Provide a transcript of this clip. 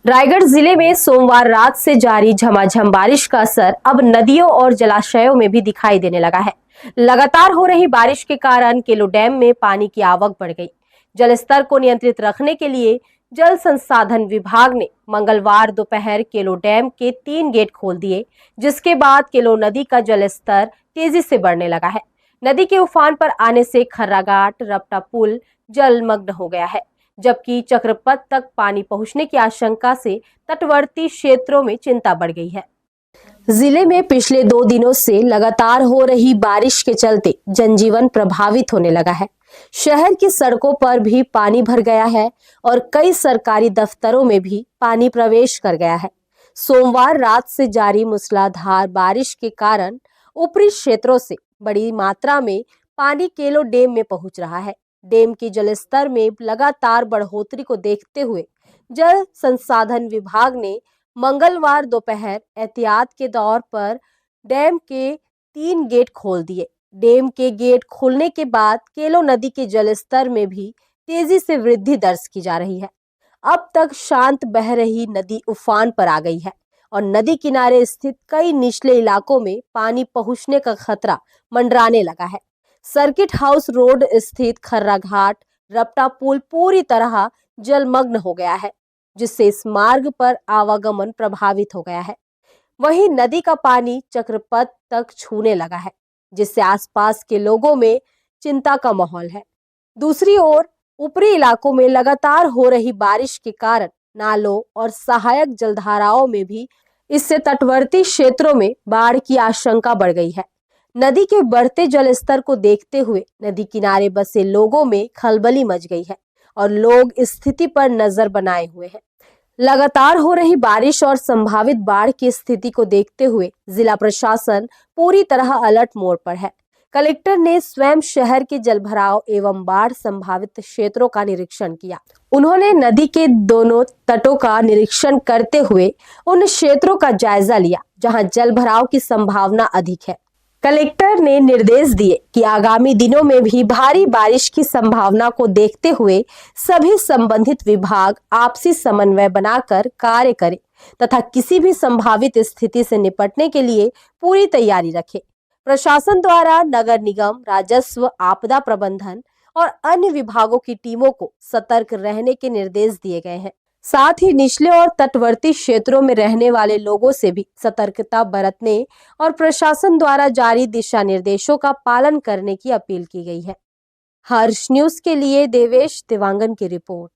रायगढ़ जिले में सोमवार रात से जारी झमाझम बारिश का असर अब नदियों और जलाशयों में भी दिखाई देने लगा है। लगातार हो रही बारिश के कारण केलो डैम में पानी की आवक बढ़ गई। जलस्तर को नियंत्रित रखने के लिए जल संसाधन विभाग ने मंगलवार दोपहर केलो डैम के 3 गेट खोल दिए, जिसके बाद केलो नदी का जलस्तर तेजी से बढ़ने लगा है। नदी के उफान पर आने से खर्राघाट रपटा पुल जलमग्न हो गया है, जबकि चक्रपथ तक पानी पहुंचने की आशंका से तटवर्ती क्षेत्रों में चिंता बढ़ गई है। जिले में पिछले 2 दिनों से लगातार हो रही बारिश के चलते जनजीवन प्रभावित होने लगा है। शहर की सड़कों पर भी पानी भर गया है और कई सरकारी दफ्तरों में भी पानी प्रवेश कर गया है। सोमवार रात से जारी मूसलाधार बारिश के कारण ऊपरी क्षेत्रों से बड़ी मात्रा में पानी केलो डैम में पहुंच रहा है। डैम के जलस्तर में लगातार बढ़ोतरी को देखते हुए जल संसाधन विभाग ने मंगलवार दोपहर एहतियात के तौर पर डैम के 3 गेट खोल दिए। डैम के गेट खुलने के बाद केलो नदी के जलस्तर में भी तेजी से वृद्धि दर्ज की जा रही है। अब तक शांत बह रही नदी उफान पर आ गई है और नदी किनारे स्थित कई निचले इलाकों में पानी पहुंचने का खतरा मंडराने लगा है। सर्किट हाउस रोड स्थित खर्राघाट रपटा पुल पूरी तरह जलमग्न हो गया है, जिससे इस मार्ग पर आवागमन प्रभावित हो गया है। वहीं नदी का पानी चक्रपथ तक छूने लगा है, जिससे आसपास के लोगों में चिंता का माहौल है। दूसरी ओर ऊपरी इलाकों में लगातार हो रही बारिश के कारण नालों और सहायक जलधाराओं में भी इससे तटवर्ती क्षेत्रों में बाढ़ की आशंका बढ़ गई है। नदी के बढ़ते जलस्तर को देखते हुए नदी किनारे बसे लोगों में खलबली मच गई है और लोग स्थिति पर नजर बनाए हुए हैं। लगातार हो रही बारिश और संभावित बाढ़ की स्थिति को देखते हुए जिला प्रशासन पूरी तरह अलर्ट मोड पर है। कलेक्टर ने स्वयं शहर के जलभराव एवं बाढ़ संभावित क्षेत्रों का निरीक्षण किया। उन्होंने नदी के दोनों तटों का निरीक्षण करते हुए उन क्षेत्रों का जायजा लिया जहां जलभराव की संभावना अधिक है। कलेक्टर ने निर्देश दिए कि आगामी दिनों में भी भारी बारिश की संभावना को देखते हुए सभी संबंधित विभाग आपसी समन्वय बनाकर कार्य करें तथा किसी भी संभावित स्थिति से निपटने के लिए पूरी तैयारी रखें। प्रशासन द्वारा नगर निगम, राजस्व, आपदा प्रबंधन और अन्य विभागों की टीमों को सतर्क रहने के निर्देश दिए गए हैं। साथ ही निचले और तटवर्ती क्षेत्रों में रहने वाले लोगों से भी सतर्कता बरतने और प्रशासन द्वारा जारी दिशा निर्देशों का पालन करने की अपील की गई है। हर्ष न्यूज के लिए देवेश देवांगन की रिपोर्ट।